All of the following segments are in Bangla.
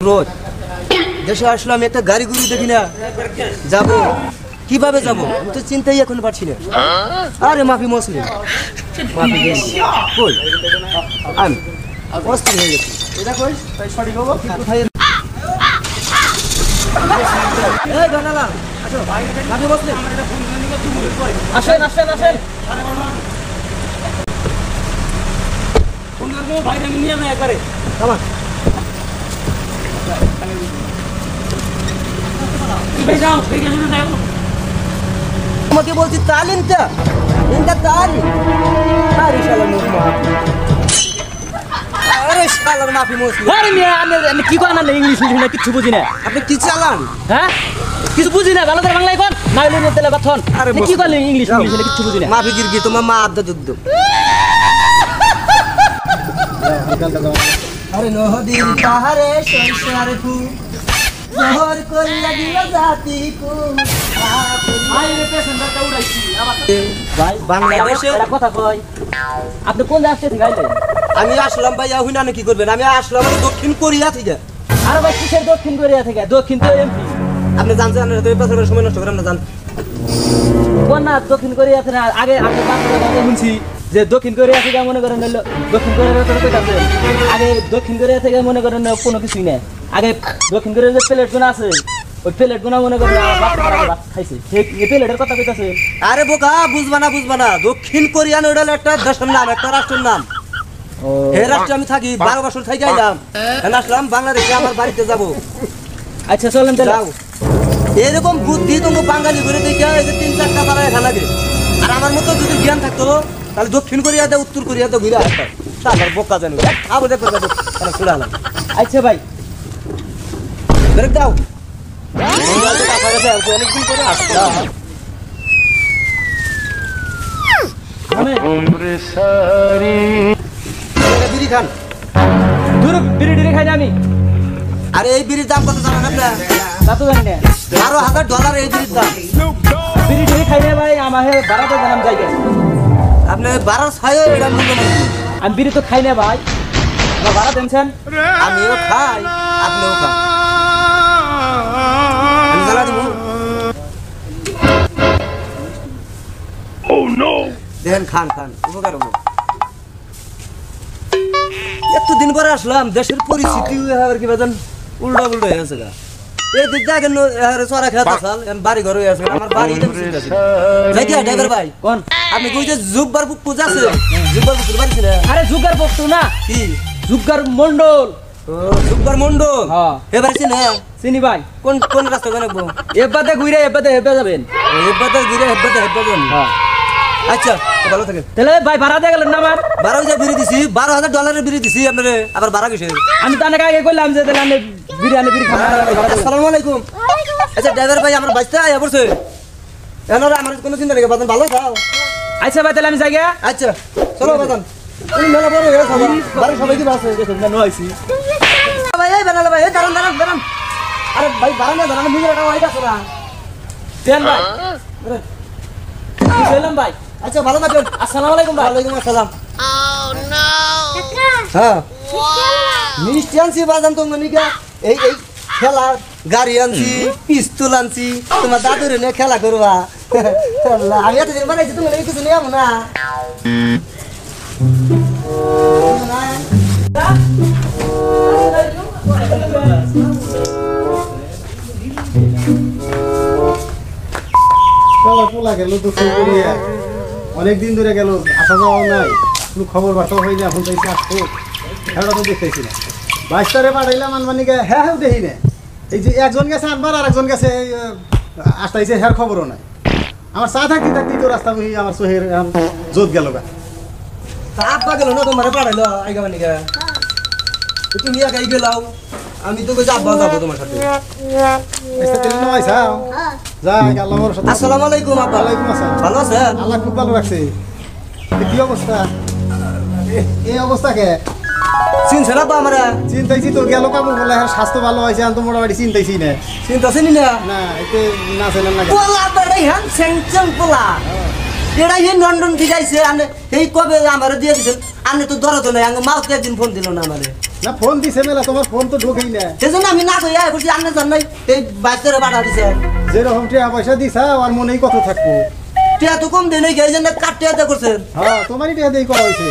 রোজ দেশে আসলাম একটা গাড়ি গুড়ি দেখি না যাবো কিভাবে যাবো আমি তো চিন্তাই এখন পারছি না। আরে মাফি মুসলিম মাফি কই আমি অস্থির হয়ে গেছি। এটা কই সঠিক হবো কোথায় এই জানালা আসো মাফি মুসলিম আসেন আসেন আসেন কোন ভাই নিয়ে না একবারে আমার তোমাকে বলছি তালিমটা ইনটা তালিম আরে শালা মুখ আরে শালার মাফি মুসলিম আরে মিয়া আমি কি করেন না ইংলিশ বুঝি না কিছু বুঝি না আপনি কি চালান হ্যাঁ কিছু বুঝি না ভালো করে বাংলায় কোন নাইলে তেলে বাথন আরে কি করেন ইংলিশ বুঝি না কিছু বুঝি না মাফি গিরগি তোমার মা আদ্দা যুদ্ধ আরে নদীর পাহাড়ে সংসার কু শহর কইলা দিলা জাতি কু আইরে পেছনটা উড়াইছি ভাই বাংলাদেশে কথা কই আপনি কোন দেশ থেকে আইলেন? আমি আসলাম ভাই হুইনা কি করবেন আমি আসলাম দক্ষিণ কোরিয়া থেকে। আরে ভাই কিসের দক্ষিণ কোরিয়া থেকে? দক্ষিণ তো এমপি আপনি জানছেন না তো পেছনের সময় নষ্ট করেন না জান কোন না দক্ষিণ কোরিয়া থেকে আগে আপনি কথা শুনছি যে দক্ষিণ কোরিয়া থেকে মনে করেন দক্ষিণ কোরিয়ার কথা কইতাছে আগে দক্ষিণ কোরিয়া থেকে মনে করেন কোনো কিছুই না আগে দক্ষিণ কোরিয়ার যে প্লেট গুনা আছে ওই প্লেট গুনা মনে করেন ভাত খাইছে এই প্লেটের কথা কইতাছে। আরে বোকা বুঝবা না দক্ষিণ কোরিয়ান ওটা একটা দেশের নাম একটা রাষ্ট্রের নাম। এই রাষ্ট্রে আমি থাকি 12 বছর থেকে আইলাম এখন আসলাম বাংলাদেশে আমার বাড়িতে যাব। আচ্ছা চলেন তাহলে যাও এরকম বুদ্ধি তুমি বাঙালি করে দেখে এই যে 3-4টা তারা এখানে লাগে আর আমার মতো যদি জ্ঞান থাকতো তাহলে দক্ষিণ কোরিয়াতে উত্তর কোরিয়াতে ঘুরে আসতাম তারপর বোকা জানি আবার দেখো তাহলে ছুড়ালাম। আচ্ছা ভাই ব্রেক দাও অনেকদিন করে আসলাম বিড়ি খান বিড়ি খাই না আমি। আরে এই বিড়ির দাম কত জানেন আপনার? তা তো জানি না $12,000 এই বিড়ির দাম। বিড়ি খাই না ভাই আমার বাড়াতে জানাম যাই আপনি 12,000 এটা মূল্য আমি বিড়ি তো খাই না ভাই আমার ভাড়া দেনছেন আমিও খাই আপনিও খান আমি জ্বালা দিব দেখেন খান উপকার হবো। এতদিন পরে আসলাম দেশের পরিস্থিতি কি বাজান উল্টা হয়ে গেছে গা এই দিক দেখেন চড়া খেতে চাল বাড়ি ঘর হয়ে আছে আমার বাড়ি ড্রাইভার ভাই কোন আপনি কই যে জুব্বার পূজা আছে জুব্বার পুকুর বাড়ি ছিল? আরে জুগার পক্ষ না কি জুগার মন্ডল জুগার মন্ডল হ্যাঁ এবার চিনি ভাই কোন কোন রাস্তা কোন এবারে ঘুরে এবারে যাবেন এবারে ঘুরে এবারে যাবেন হ্যাঁ আচ্ছা ভালো থাকেন তাহলে ভাই ভাড়া দিয়ে গেলেন না আমার ভাড়া যে বিড়ি দিছি $12,000 বিড়ি দিছি আপনারে আবার ভাড়া কিসের? আমি তো অনেক আগে কইলাম যে তাহলে বিড়ি খাওয়া। আসসালামু আলাইকুম। আচ্ছা ড্রাইভার ভাই আমার বাইকটা আয়া পড়ছে এনারা আমার কোনো চিন্তা নেই বাজান ভালো খাও। আচ্ছা ভাই তাহলে আমি যাই গিয়া আচ্ছা চলো বাজান তুমি মেলা বড় হয়ে গেছো বাড়ি সবাই কি বাসে গেছে না নইছি ভাই এই বানালা ভাই দাঁড়ান আরে ভাই বারান্দা দাঁড়ান মিলে রাখা হইতা ছড়া দেন ভাই আরে কি বললাম ভাই আচ্ছা ভালো থাকেন। আসসালামু আলাইকুম ভাই। ওয়ালাইকুম আসসালাম। ও নো হ্যাঁ মিষ্টি আনছি বাজান তো মনিকা এই খেলা গাড়ি আনছি পিস্তল আনছি তোমার দাদুরে নিয়ে খেলা করবা আমি এতদিন বানাইছি তুমি কিছু নিয়ে না গেল তো অনেকদিন ধরে গেল আসা যাওয়া নাই কোনো খবর বার্তাও হয়নি এখন তো আসবো খেলাটা তো দেখতেছি না বাইশটারে পাঠাইলাম আনবানিকে হ্যাঁ দেখি না এই যে একজন গেছে আনবার আর একজন গেছে আসতেছে হ্যার খবরও নাই আমার চা থাকতে তো রাস্তা বহি আমার সোহের জোত গেল গা আব্বা গেল না তোমার পাঠাইলো আইগা মানিকা তুমি একাই গেলাও আমি তো কইছি আব্বা যাবো তোমার সাথে আসসালামু আলাইকুম আব্বা। ওয়ালাইকুম আসসালাম। ভালো আছেন? আল্লাহ খুব ভালো রাখছে। কি অবস্থা এই অবস্থা কে চিনছেন আব্বা আমরা চিন্তাইছি তো গেল কাবু বলে স্বাস্থ্য ভালো হয়েছে আমি তো মোটামুটি চিন্তাইছি না চিন্তাছেনি না না এতে না চেনেন না পোলা বেড়াই হ্যান সেংচং পোলা এটাই লন্ডন থেকে আইছে এই কবে আমার দিয়ে দিছেন আনে তো ধরো তো নাই আঙ্গ মাউস একদিন ফোন দিল না আমারে না ফোন দিছে মেলা তোমার ফোন তো ঢোকেই না সেজন্য আমি না কই আয় বলছি আন্নে জান নাই এই বাইরে বাড়া দিছে যেরকম টাকা পয়সা দিছা আর মনেই কত থাকবো টিয়া তো কম দেই নাই এই জন্য কাটতে আদা করছেন হ্যাঁ তোমারই টাকা দিয়ে করা হয়েছে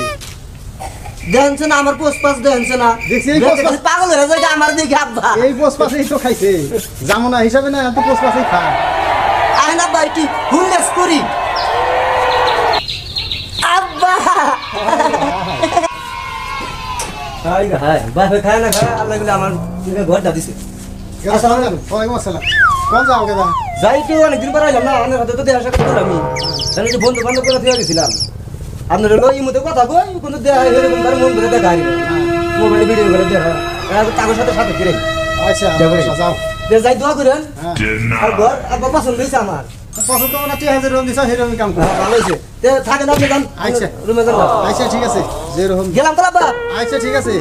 দেখছে না আমার পোস্ট পাস দেখছে না দেখছি এই পোস্ট পাস পাগল হয়ে যায় আমার দিকে আব্বা এই পোস্ট পাসেই তো খাইছে জামুনা হিসাবে না তো পোস্ট পাসেই খা আয় না ভাই তুই হুললেস করি আব্বা হাই হাই বাপে খায় না খায় আল্লাহ বলে আমার ঘরটা দিছে আসসালামু আলাইকুম ওয়ালাইকুম আসসালাম কোন যাও গেদা যাই তো অনেকদিন পর আইলাম না আমার হাতে তো দেখা সাক্ষাৎ করলাম আমি তাহলে তো বন্ধু বান্ধব করে দিয়ে গেছিলাম আপনার হলো এই মধ্যে কথা কই কিন্তু দেখা এরকম করে মন করে দেখা মোবাইলে ভিডিও করে দেখা কাগজ সাথে সাথে ফিরে আচ্ছা যাও যাই দোয়া করেন হ্যাঁ আর ঘর আব্বা পছন্দ হয়েছে আমার পছন্দ না তুই হাজার রুম দিছ সেরকম কাম কর ভালো হয়েছে থাকেন আপনি যান আচ্ছা রুমে যান আচ্ছা ঠিক আছে যেরকম গেলাম তো আব্বা আচ্ছা ঠিক আছে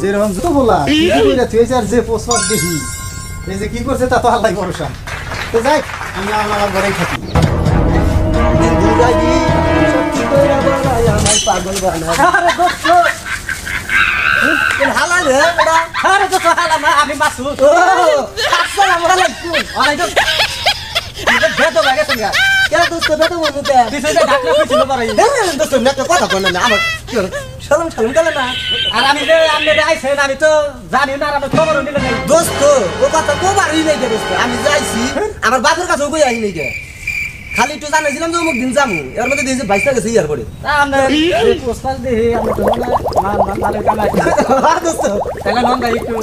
যেরকম তো বলা কি কইরা তুই আর যে পোস্ট পাস দেখি এই যে কি করছে তা তো আল্লাহ ভরসা তো যাই আমি আমার ঘরেই থাকি দুরাগি সত্যি কইরা বলাই আমার পাগল বানায় আরে দোস্ত হালা রে বড়া আরে দোস্ত হালা না আমি মাসুদ ও আসসালামু আলাইকুম ওয়ালাইকুম বেতো লাগে সঙ্গে কে দোস্ত বেটো বলতে তুই সেটা ঢাকনা কইছিল পারে দোস্ত নেটা কথা কই না আমার সালাম সালাম গেল না আর আমি যে আমনে আইছেন আমি তো জানি না আর আমি খবর নিলে নাই দোস্ত ও কথা কোবারই নাই গে দোস্ত আমি যাইছি আমার বাপের কাছে কই আই নাই গে খালি একটু জানাইছিলাম যে অমুক দিন যামু এর মধ্যে দিয়েছে 22 টাকা গেছে ইয়ার পরে আমনে পোস্টাল দেই আমি তো মানে কামাই দোস্ত তাহলে নন ভাই একটু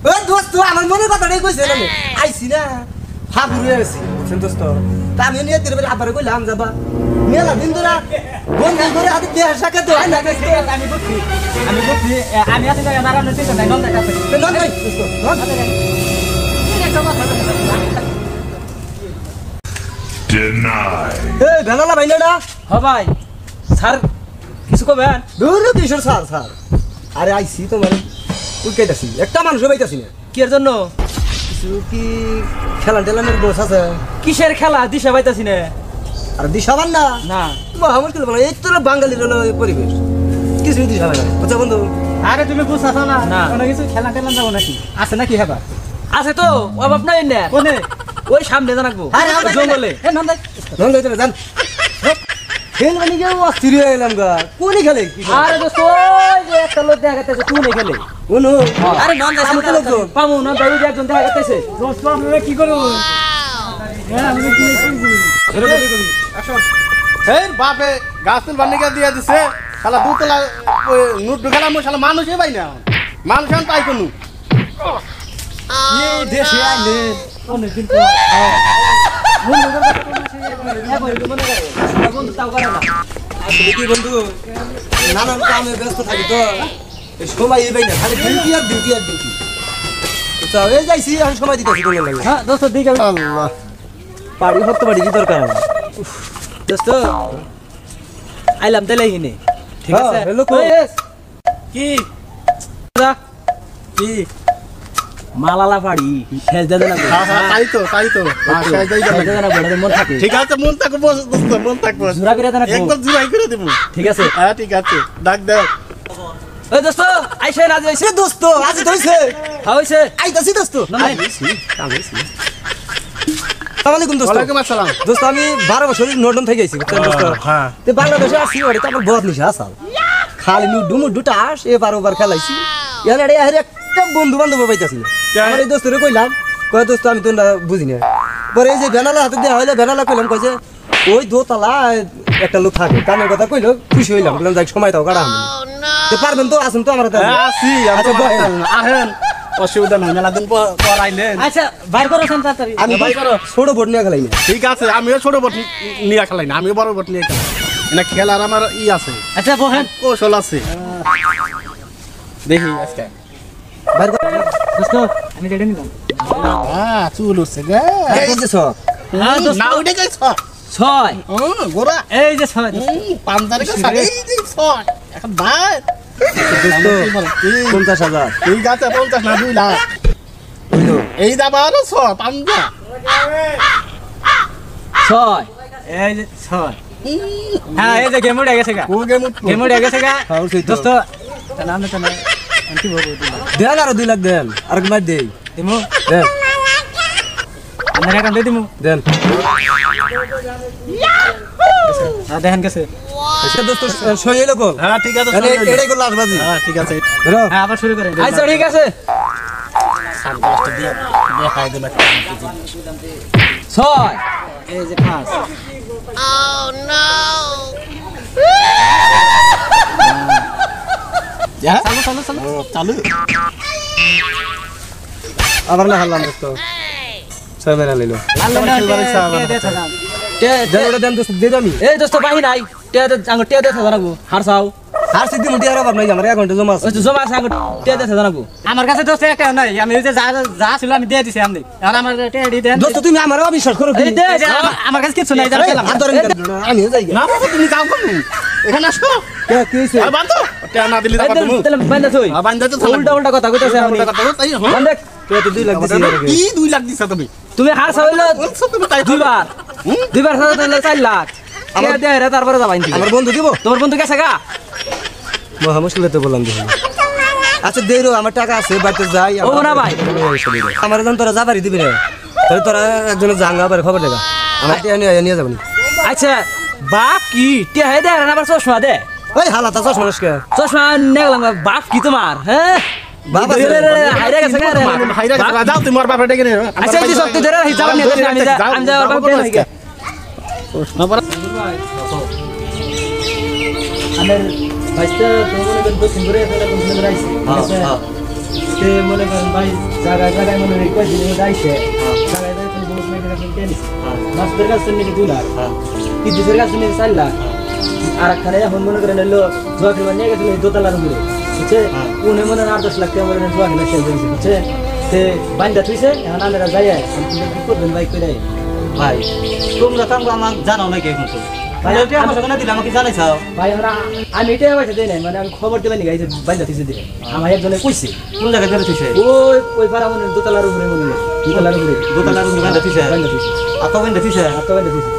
ও দোস্ত আমার মনে কথাটাই কইছে না আইছি না হাবুরে আইছি বুঝছেন দোস্ত তা আমি নিয়ে দিলে আবারে কইলাম যাবা মেলা দিন ধরে বন্ধু করে হাতে দেয়া সাকা তো না আমি বুঝছি আমি আছি না নারায়ণ চিন্তা নাই নন দেখা নন ভাই দোস্ত নন Denied. এই বেলালা ভাই না হ ভাই স্যার কিছু কবেন দূর কিশোর স্যার স্যার আরে আইছি তো মানে উইকেটাছি একটা মানুষ পাইতাছি না কি এর জন্য কিছু কি খেলা টেলানের বস আছে কিসের খেলা দিশা পাইতাছি না আর দিশাবান না না মুশকিল বলে এই তো বাঙালির হলো এই পরিবেশ কিছুই দিশাবে না বুঝছো বন্ধু আরে তুমি বুঝছাছ না না কোনো কিছু খেলা টেলা যাবো নাকি আছে নাকি হেবা আছে তো অভাব নাই না কোনে ওই সামনে জানাকবো আরে আমরা জঙ্গলে এ নন্দাই নন লইতে জান খেল মানে কি অস্থির হয়ে গেলাম গা কোনি খেলে আরে দোস্ত ওই যে একটা লোক দেখা যাচ্ছে তুই নেই খেলে কোন আরে নন্দাই আমি তো লোকজন। পামু না দাই একজন দেখা যাচ্ছে দোস্ত আমরা কি করব হ্যাঁ আমি কি এই বাপে গাছ তুল বানিকা দিয়া দিছে শালা দুতলা নুট ঢুকালাম শালা মানুষই পাই না মানুষ আমি পাই কোনো এই দেশে আইলে অনেক দিন পর বন্ধু তাও করে না আসলে কি বন্ধু নানান কামে ব্যস্ত থাকি তো এই সময় এই না খালি ডিউটি আর ডিউটি আর ডিউটি তো এই যাইছি আমি সময় দিতেছি তোমার লাগে হ্যাঁ দোস্ত দিকে আল্লাহ পাড়ি হতে পারি কি দরকার আমার দোস্ত আইলাম তাইলে হিনে ঠিক আছে হ্যাঁ, hello, ওই, কি যা কি মালালা পাড়ি খেল দে না তাই তো খেল দে না বড় মন থাকে ঠিক আছে মন থাকবো দোস্ত মন থাকবো জুরা করে দেনা একদম জুড়াই করে দেবো ঠিক আছে হ্যাঁ ঠিক আছে ডাক দেখ ওই দোস্ত আইছে না আইছে সে দোস্ত আজ ধইছে হইছে আইতাছি দোস্ত না আসসালামু আলাইকুম দোস্ত ওয়ালাইকুম আসসালাম দোস্ত আমি 12 বছর নর্দন থেকে আইছি বুঝছেন দোস্ত হ্যাঁ তে বাংলাদেশে আসি ওরে তো আমার বহুত নিশা আসাল খালি দুটা আস এবার ওবার খেলাইছি এর একটা বন্ধু বান্ধব পাইতাছি না আমার এই দোস্তরে কইলাম কয় দোস্ত আমি তো বুঝি না পরে এই যে বেনালা হাতে দেওয়া হইলে বেনালা কইলাম কয় যে ওই দোতলা একটা লোক থাকে কানের কথা কইলো খুশি হইলাম বললাম যাই সময় তাও কাটা আমি তো পারবেন তো আসেন তো আমার হাতে আসি আচ্ছা বহেন আহেন অসুবিধা নাই মেলা দিন পর আইলেন আচ্ছা বাইর করো সেন তাড়াতাড়ি আমি ছোট বোর্ড নিয়ে খেলাই না ঠিক আছে আমিও ছোট বট নিয়ে খেলাই না আমিও বড় বট নিয়ে খেলাই না খেলার আমার আছে আচ্ছা বহেন কৌশল আছে দেখি আজকে বাইর কর। দোস্ত আমি রেডি নিলাম হ্যাঁ চুল উঠছে গে এই যে সব হ্যাঁ দোস্ত না উঠে গেছ 6 গোরা এই যে 6 পান্তারে কে সাগে এই যে ছয় এখন ভাই দোস্ত 50,000 ঠিক আছে 50 না 2 লাখ হইলো এই দাবা আর ছয় পান্তা 6 এই যে 6 হ্যাঁ এই যে গেম উড়ে গেছে গা ও গেম উঠলো। গেম উড়ে গেছে গা হ্যাঁ, উঠছেই তো। দোস্ত নাম তো না কি বলবো দেন আরো 2 লাখ দেন আর কি মার দেই দিমু দেন আমার অ্যাকাউন্ট দিয়ে দিমু দেন দেখেন গেছে আচ্ছা দোস্ত সই হলো কো হ্যাঁ ঠিক আছে মানে এটাই করলো আসবাজি হ্যাঁ ঠিক আছে ধরো হ্যাঁ আবার শুরু করেন আচ্ছা ঠিক আছে দেখাই দিল 6 এই যে পাঁচ চালু চালু চালু চালু আবার না হারলাম দোস্ত ছয় মেরা লইলো আল্লাহ না খেলবার ইচ্ছা আমার। দেন ওটা দেন দোস্ত দিয়ে দামি এই দোস্ত বাহি নাই টিয়া দে আঙ্গুর টিয়া দে জানাবো হার চাও আর সিদ্ধি মুটি আর অভাব নাই আমার অ্যাকাউন্টে জমা আছে ওই তো জমা আছে আঙ্গুর টিয়া দে জানাবো আমার কাছে দোস্ত একটা নাই আমি ওই যে যা যা ছিল আমি দিয়ে দিছি আপনি এখন আমার টিয়া দি দেন দোস্ত তুমি আমারও অবিশ্বাস করো এই দে যে আমার কাছে কিছু নাই যারা খেলাম হাত ধরেন কেন? আমিও যাই গে। না বাবা তুমি যাও কোন এখানে আসো কে কি হইছে আর বান্ধো টা না দিলে এই যাবা তুমি তাহলে বান্দা তুই বান্ধা তো উল্টা উল্টা কথা কইতাছে আমি তাই হ্যাঁ বান্দা কে তো 2 লাখ দিছি আর কি। কি 2 লাখ দিছ তুমি তুমি হার চাইলো বলছো তুমি তাই দুইবার দুইবার সাথে তাহলে 4 লাখ আমার দেয় রে তারপরে যাবাই আমার বন্ধু দিব তোমার বন্ধু গেছে গা মহা মুশকিলতে বললাম দেখি আচ্ছা দেরো আমার টাকা আছে বাড়িতে যাই ও না ভাই। আমার যখন তোরা যাবারই দিবি রে তাহলে তোরা একজনের জাঙ্গা আবার খবর দেখা আমার টিয়া নিয়ে যাবেন আচ্ছা বাপ কি টিয়া হে দে না আবার চশমা দে ওই হালাতা চশ মানুষকে চশমা নিয়ে গেলাম বাপ কি তোমার হ্যাঁ বাপ আছে। হাইরা গেছে গা রে। হাইরা যাও তুমি আর বাপটা কেনে আচ্ছা এই যে সত্যি ধরে হিসাব নিয়ে যাচ্ছি, আমি যাওয়ার বাপ দেন নাকি না পড়া আমার ভাইটা তো মনে করেন দক্ষিণ করে ফেলে কোন দিন রাইছে তে মনে করেন ভাই জায়গায় জায়গায় মনে হয় কই দিন রাইছে জায়গায় জায়গায় তুমি বহুত মেয়ে রাখেন টেনিস মাস্টার কাছে নিয়ে 2 লাখ কিদ্দিসের কাছে নিয়ে 4 লাখ আর একখানে এখন মনে করেন হলো জোয়া খেলবার নিয়ে গেছিল দোতলার উপরে বুঝছে উনি মনে হয় 8-10 লাখ টাকা মনে হয় জোয়া খেলা শেষ হয়েছে বুঝছে তে বান্দা থুইছে এখন আমরা যাই কি করবেন বাইক করে ভাই তোমরা তো আমাকে জানাও নাকি এখন তো ভাই ওটা আমার সঙ্গে না দিলে আমাকে জানাইছাও ভাই আমরা আমি এটাই পয়সা দেই নাই মানে আমি খবর দেবেন নি গাইছে বান্দা থুইছে দিলে আমার একজনে কইছে কোন জায়গায় ধরে থুইছে ওই পাড়া মনে হয় দোতলার উপরে মনে হয় দোতলার উপরে দোতলার উপরে বান্দা থুইছে বান্দা থুইছে আর তো বান্দা থুইছে আর তো বান্দা থুইছে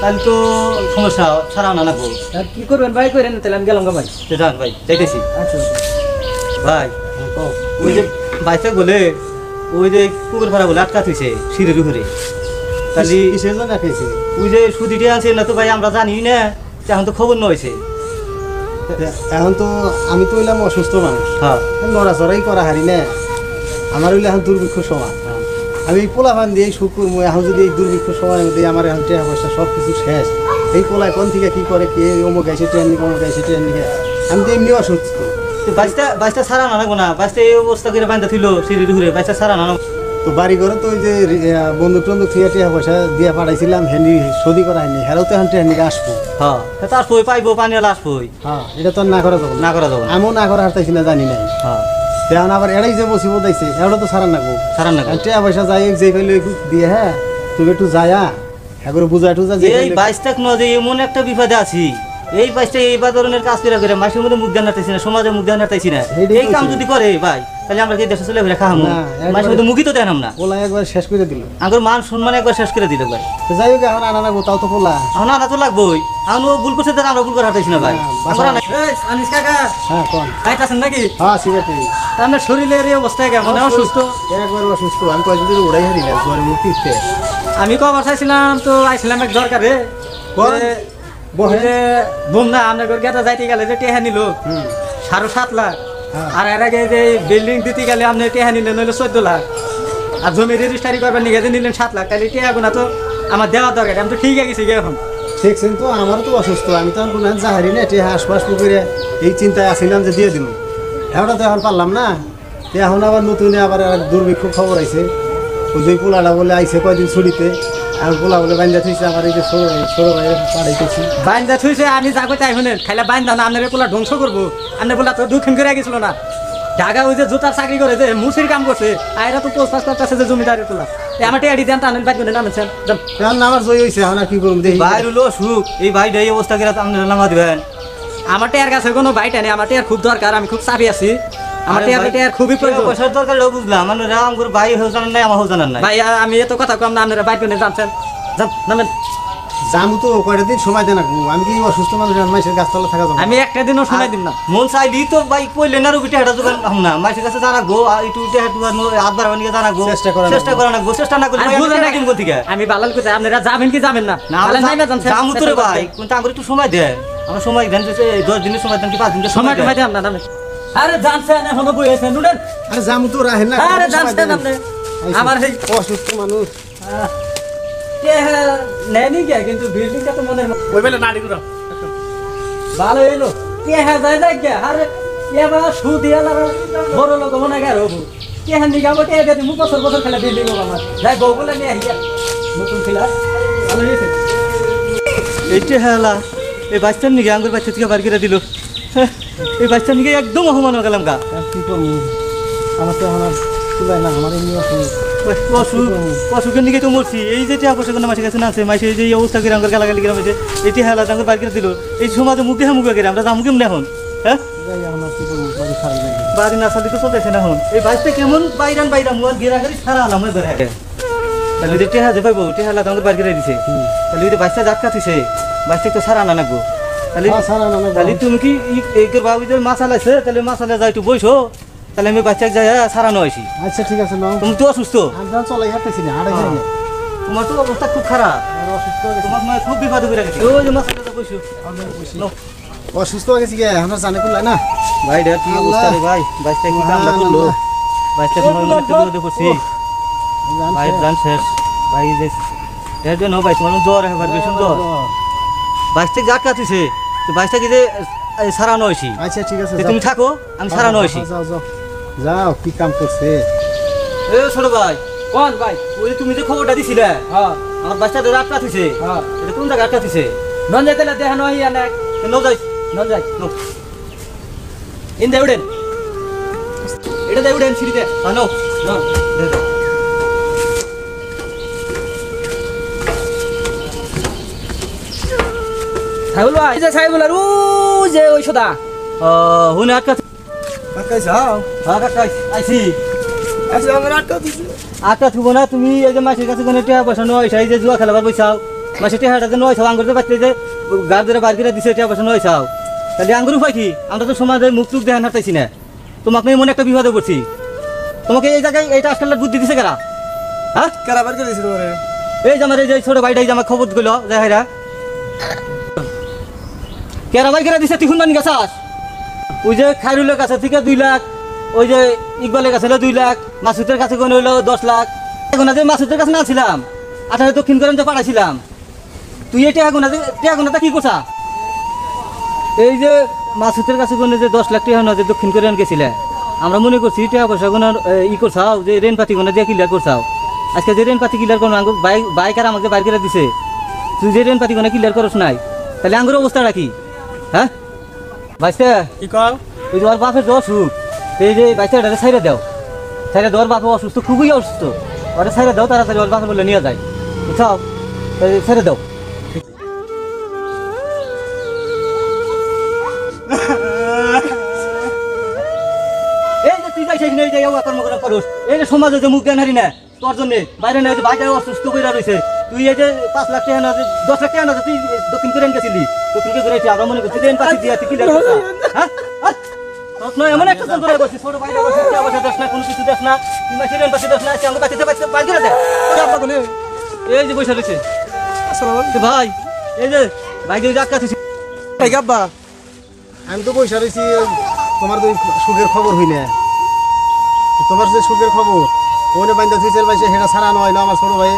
তাহলে তো সমস্যা ছাড়াও না লাগবো আর কি করবেন ভাই কইরেন তাহলে আমি গেলাম গা ভাই তো যান ভাই যাইতেছি আচ্ছা ভাই ওই যে বাইসে বলে ওই যে পুকুর ভাড়া বলে আটকা থুইছে সিঁড়ির উপরে তাহলে কিসের জন্য রাখাইছে ওই যে সুদিটি আছে না তো ভাই আমরা জানি না এখন তো খবর নয়েছে এখন তো আমি তো হইলাম অসুস্থ মানুষ হ্যাঁ নড়াচড়াই করা হারি না আমার হইলে এখন দুর্ভিক্ষ সময় আমি এই পোলাপান দিয়ে শুকুর এখন যদি এই দুর্ভিক্ষ সময়ের মধ্যে আমার এখন টাকা পয়সা সব কিছু শেষ এই পোলায় কোন থেকে কি করে কে অমুক গাইছে ট্রেন নিকে অমুক গাইছে ট্রেন নিকে আমি তো এমনি অসুস্থ বাইসটা ছাড়া না লাগবো না বাইসটা এই অবস্থা করে বান্ধা থইলো সিঁড়ির উপরে বাইসটা ছাড়া না তো বাড়ি ঘরে তো ওই যে বন্ধু টন্ধু থেকে টাকা পয়সা দিয়ে পাঠাইছিলাম হেনি সদি করা হয়নি হেরাও তো এখন ট্রেন নিকে আসবো হ্যাঁ তারপর পাইবো পানি আসবই হ্যাঁ এটা তো আর না করা যাবো না না করা যাবো না আমিও না করা হারতাইছি না জানি নাই হ্যাঁ এখন আবার এড়াই যে বসি বোধাইছে এড়া তো সারা নাকবো ছাড়ান না আর টাকা পয়সা যাই যে পাইলে দিয়ে হ্যাঁ তুমি একটু যায়া একবার বুঝা টুজা যে এই বাইশটা নদী এমন একটা বিপদে আছি এই বাইশটা এই বা ধরনের কাজ করে মাসের মধ্যে মুখ দেন নাটাইছি না সমাজে মুখ দেন নাটাইছি না এইটাই এই কাম কইছি। যদি করে ভাই তাহলে আমরা কি দেশে চলে ঘুরে খাহাম না, একবারে- মাসের মধ্যে মুখই তো দেন না ওলা একবার শেষ করে দিল আমার মান সম্মান একবার শেষ করে দিল ভাই তো যাই হোক এখন আনা নাগো তাও তো পোলা এখন আনা তো লাগবোই এখন ও ভুল করছে তাহলে আমরা ভুল করে হাঁটাইছি না ভাই হ্যাঁ, আমরা না- এই আনিস কাকা হ্যাঁ কোন খাইতাছেন নাকি হ্যাঁ সিগারেট আপনার শরীরের এই অবস্থা কেমন অসুস্থ একবার অসুস্থ আমি কয়েকদিন ধরে উড়াই হারি না জোয়ারে মুক্তিতে আমি কবার চাইছিলাম তো আইছিলাম এক দরকারে কোন? বহে? বুম না আপনার ঘর গেটা যাইতে গেলে যে টেহা নিল 7.5 লাখ হ্যাঁ। আর এর আগে যে বিল্ডিং দিতে গেলে আপনি টেহা নিলেন নইলে 14 লাখ আর জমি রেজিস্ট্রি করবেন নিয়ে যে নিলেন 7 লাখ তাহলে টেহা গুনা তো আমার দেওয়ার দরকার আমি তো ঠিক গেছি গে এখন দেখছেন তো আমারও তো অসুস্থ আমি তো কোনো যাহারি না এটি হাসপাস পুকুরে এই চিন্তায় আসিলাম যে দিয়ে দিন এওটা তো এখন পারলাম না তো এখন আবার নতুন আবার এক দুর্ভিক্ষ খবর আইছে ওই যে পোলাটা বলে আইছে কয়দিন ছুটিতে আর পোলা বলে বান্ধা থইছে আমার এই যে ছোট ভাই পাড়াইতেছি বাইন্দা থুইছে আমি যা কইতে শুনেন খাইলে বাইন্দা না আপনার পোলা ধ্বংস করবো আপনার পোলা তো দুঃখিন করে গেছিল না ঢাকা ওই যে জুতার চাকরি করে যে মুসির কাম করছে আয়রা তো পোস্ট পাস করতেছে যে জমিদারের পোলা আমার টেয়ারি দেন টানেন বাইক করে নামেছেন এখন আমার জয় হয়েছে এখন আর কি করুন দেখি ভাই হলো সুখ এই ভাইটা এই অবস্থা করে তো আপনি নামা দিবেন আমার টেয়ার কাছে কোনো বাইটা নেই আমার টেয়ার খুব দরকার আমি খুব চাপি আছি আমার টেয়ার খুবই প্রয়োজন পয়সার দরকার বুঝলাম মানে আমার ভাই হয়ে জানান নাই আমার হয়ে জানান নাই ভাই আমি এত কথা কম না আপনারা বাইক করে জানছেন যান নামেন জামু তো কয়টা দিন সময় দেন আমি কি অসুস্থ মানুষ মানুষের গাছতলা থাকা যাবো আমি একটা দিনও সময় দিব না মন চাইলি তো ভাই কইলে না রুবিটা হেটা জোগান হাম না মাইসের কাছে জানাগো একটু আধবার বানিয়ে জানাগো চেষ্টা করা লাগবো। চেষ্টা না করলে আমি ভাই বুঝেন আমি না কিনবো থেকে আমি বালাল কইতে আপনারা যাবেন কি যাবেন না না বালাল নাই না জান জামু তোরে ভাই কিন্তু আমার একটু সময় দে আমরা সময় দেন যে 10 দিনের সময় দেন কি 5 দিনের সময় সময় সময় দেন না জানেন আরে জানছেন এখনো বইছেন নুডেন আরে জামু তো রাহেন না আরে সময় জানছেন দেন। আপনি আইসো। আমার এই অসুস্থ মানুষ কে নেনি কে কিন্তু বিল্ডিংটা তো মনে ওই বেলে নাড়ি গুলো ভালো হইলো কে যায় না কে আরে কে বা সুদিয়ালা বড় লোক মনে গার হবো কে হান্দি গাবো কে দেদি মু বছর বছর খেলা বিল্ডিং আমার যাই বউগুলা নিয়ে আইয়া নতুন খেলা ভালো হয়েছে এইটা হেলা এই বাচ্চার নিকে আঙ্গুর বাচ্চা থেকে বার করে দিল এই বাচ্চার নিকে একদম অপমান হয়ে গেলাম গা আর কি করবো আমার তো এখন আর চুলাই না আমার এমনি অসুখ অসুখের নিকে তো মরছি এই যে টিয়া পয়সা কোনো মাসের কাছে না আছে মাসে এই যে এই অবস্থা করে আঙ্গুর গালাগালি করে হয়েছে এটি হেলা আঙ্গুর বার করে দিল এই সমাজে মুখ দেখে মুখ করে আমরা যাবো কেমন এখন হ্যাঁ যাই এখন আর কি করবো বাড়ি ছাড়ি যাই বাড়ি না চালি তো চলতেছে না এখন এই বাচ্চা কেমন বাইরান মুয়ার গেরাগারি সারা আলাম বেড়ে তাহলে ওই যে টেহা যে পাইবো টেহালা আঙ্গুর বার করে দিছে তাহলে ওই যে বাচ্চা জাটকা থিছে বাচ্চা তো সারা আনা লাগবো তাহলে হ্যাঁ, সারা আনা লাগবো। তাহলে তুমি কি এই করবা ওই যে মাছাল আছে তাহলে মাছালে যাই একটু বইসো তাহলে আমি বাচ্চা যাই সারানো আইসি আচ্ছা ঠিক আছে নাও তুমি তো অসুস্থ আমি তো চলাই হাঁটতেছি না আড়াই যাই তোমার তো অবস্থা খুব খারাপ আর অসুস্থ হয়ে গেছি। তোমার মানে খুব বিপদ করে গেছে ওই যে মাছালে যা বইসো নাও। অসুস্থ হয়ে গেছি গে আমার জানে কুলাই না ভাই দেখ কি অবস্থা রে ভাই বাচ্চা কি কামটা করলো বাচ্চা তোমার মনে একটা বিপদে পড়ছি ভাই জান শেষ ভাই যে এর জন্য ভাই তোমার জ্বর এবার বেশি জ্বর বাইশটা যা কাটিছে তো বাইশটা কি যে সারানো হয়েছি আচ্ছা ঠিক আছে তুমি থাকো আমি সারানো হয়েছি যাও যাও যাও কি কাম করছে এ ছোট ভাই কোন ভাই ওই যে তুমি যে খবরটা দিছিলে হ্যাঁ আমার বাচ্চা তো রাত কাটিছে হ্যাঁ এটা কোন জায়গায় কাটিছে নন যেতে দেখানো হইয়া না নো যাই নন যাই নো ইন দে উডেন এটা দে উডেন সিঁড়িতে নো নন সাইবুল ভাই এই যে সাইবুল আর ও যে ওই সদা হুনে আটকাছে কাকাই যাও হ্যাঁ কাকা আইছি আচ্ছা আমার আটকা দিছে আটকা থুবো না তুমি এই যে মাসের কাছে কোনো টিয়া পয়সা নয় এই যে জুয়া খেলাবার বইসাও মাসে টিয়াটা যে নয় ছাও আঙ্গুর বাচ্চা যে গার ধরে বার করে দিছে টিয়া পয়সা নয় ছাও তাহলে আঙ্গুর উপায় কি আমরা তো সমাজে মুখ টুক দেখান হাঁটাইছি না তোমাকে মনে একটা বিপদে পড়ছি তোমাকে এই জায়গায় এইটা আসলে বুদ্ধি দিছে কারা হ্যাঁ কারাবার করে দিছিল রে এই যে আমার এই যে ছোট ভাইটাই যে আমার খবর গেল যে হাইরা কেরা ভাই কেরা দিছে তিখুন বানি গাছাস ওই যে খাইরুলের কাছে থেকে 2 লাখ ওই যে ইকবালের কাছে হলো 2 লাখ মাসুদের কাছে কোন হইলো 10 লাখ এখন যে মাসুদের কাছে না ছিলাম আঠারো দক্ষিণ করেন তো পাঠাইছিলাম তুই এটা টিয়াগুনাটা কি করছা এই যে মাসুদের কাছে কোন যে 10 লাখ টাকা যে দক্ষিণ কোরিয়ান গেছিলে আমরা মনে করছি টাকা পয়সা কোন করছাও যে রেন পাতি কোন দিয়ে ক্লিয়ার করছাও আজকে যে রেন পাতি ক্লিয়ার করো বাইক আর আমাকে বাইর করে দিছে তুই যে রেন পাতি কোন ক্লিয়ার করছ নাই তাহলে আঙ্গুর অবস্থাটা কি হ্যাঁ বাইসে কি কও ওই তোমার বাপের যে অসুখ এই যে বাচ্চাটাকে ছাইড়ে দাও ছাইড়ে দেওয়ার বাপে অসুস্থ খুবই অসুস্থ ওটা ছাইড়ে দাও তাড়াতাড়ি ওর বাপে বলে নিয়ে যায় বুঝছাও ছেড়ে দাও এই যে তুই যাইছিস না এই যে কর্মকর্তা করস এই যে সমাজে যে মুখ জ্ঞান হারি না তোর জন্য বাইরে না বাইরে অসুস্থ করে রয়েছে তুই এই যে 5 লাখ টাকা না 10 লাখ টাকা না তুই দক্ষিণ কোরিয়ান গেছিলি দক্ষিণ কোরিয়াতে আমরা মনে করছি ট্রেন পাখি দিয়ে তুই কি হ্যাঁ নয় এমন একটা যন্ত্র বসে ছোট বাইরে বসে বসে দেশ না কোনো কিছু দেশ না কিংবা ট্রেন পাখি দেশ না আমরা বাচ্চাতে বাচ্চা বাইরে করে দে আপা কোনে এই যে বসে রয়েছে আসসালামু তো ভাই এই যে ভাই যে জায়গা তুই ভাই আব্বা আমি তো পয়সা রয়েছি তোমার তো সুখের খবর হই না তোমার যে সুখের খবর ওনে বাইন্দা থুইছেল পাইছে সেটা ছাড়া নয় আমার ছোট ভাই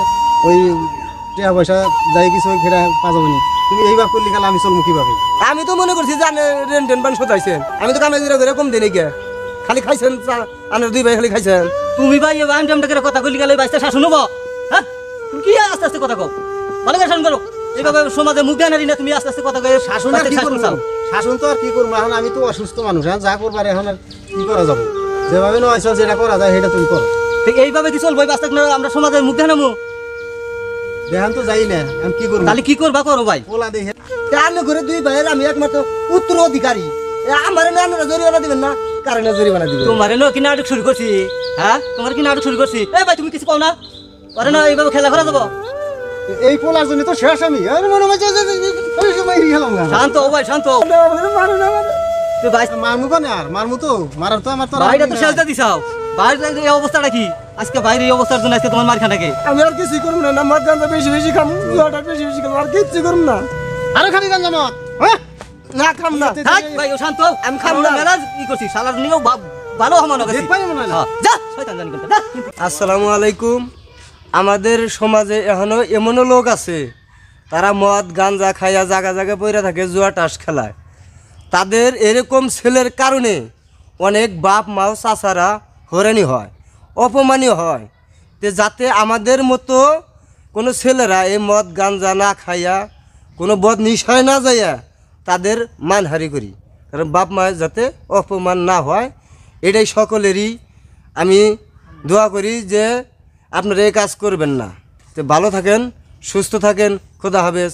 ওই টাকা পয়সা যাই কিছু সেটা পাজাবনি তুমি এইবার করলি গেলে আমি চলমু কিভাবে আমি তো মনে করছি যে রেন টেন বান শোধাইছেন আমি তো কামে ধরে কম দিই নাকি খালি খাইছেন আনের 2 ভাই খালি খাইছেন তুমি ভাই আমি টামটাকে কথা কইলি গেলে বাইসটা শাসন হবো হ্যাঁ তুমি কি আস্তে আস্তে কথা কও ভালো করে শাসন করো এইভাবে সমাজে মুখ দেয় না তুমি আস্তে আস্তে কথা কয়ে শাসন আর কি করবো শাসন তো আর কি করবো এখন আমি তো অসুস্থ মানুষ হ্যাঁ যা করবার এখন আর কি করা যাবো যেভাবে নয় চল যেটা করা যায় সেটা তুমি করো ঠিক এইভাবে কি চলবো বাস্তা আমরা সমাজে মুখ দেয় নামো দেখান তো যাই না আমি কি করবো তাহলে কি করবা করো ভাই পোলা দেখে আমি ঘরে 2 ভাইয়ের আমি একমাত্র পুত্র অধিকারী আমার না আপনারা জরিমানা দিবেন না কারণে জরিমানা দিবেন তোমার না কি নাটক শুরু করছি হ্যাঁ তোমার কি নাটক শুরু করছি এই ভাই তুমি কিছু পাও না পারে না এইভাবে খেলা করা যাবো এই পোলার জন্য তো শেষ আমি আর মনে হচ্ছে গেলাম না শান্ত ও ভাই শান্ত তুই ভাই মারমু কেন আর মারমু তো মারার তো আমার তো বাইরে তো সেলতে দিছাও বাইরে এই অবস্থাটা কি আজকে বাইরে এই অবস্থার জন্য আজকে তোমার মার খানাকে আমি আর কিছু করব না মদ গাঁজা বেশি বেশি খাম জুয়াটা বেশি বেশি খাম আর কিছু করব না আরে খাবি গাঞ্জা মত হ্যাঁ না খাম না থাক ভাই ও শান্ত আমি খাবো না মেলা কি করছি শালার নিয়েও ভালো হমানো গেছি দেখবাই মনে হয় না। যা শয়তান জানি কোনটা যা আসসালামু আলাইকুম। আমাদের সমাজে এখনো এমনও লোক আছে তারা মদ গাঞ্জা খাইয়া জায়গা জায়গায় পইরা থাকে জুয়া টাস খেলায়। তাদের এরকম ছেলের কারণে অনেক বাপ মাও চাচারা হয়রানি হয়, অপমানীয় হয়। তে যাতে আমাদের মতো কোনো ছেলেরা এই মদ গাঞ্জা না খাইয়া কোনো বদ নিশায় না যাইয়া তাদের মানহারি করি, কারণ বাপ মায়ের যাতে অপমান না হয় এটাই সকলেরই আমি দোয়া করি যে আপনারা এই কাজ করবেন না। তো ভালো থাকেন, সুস্থ থাকেন, খোদা হাফেজ।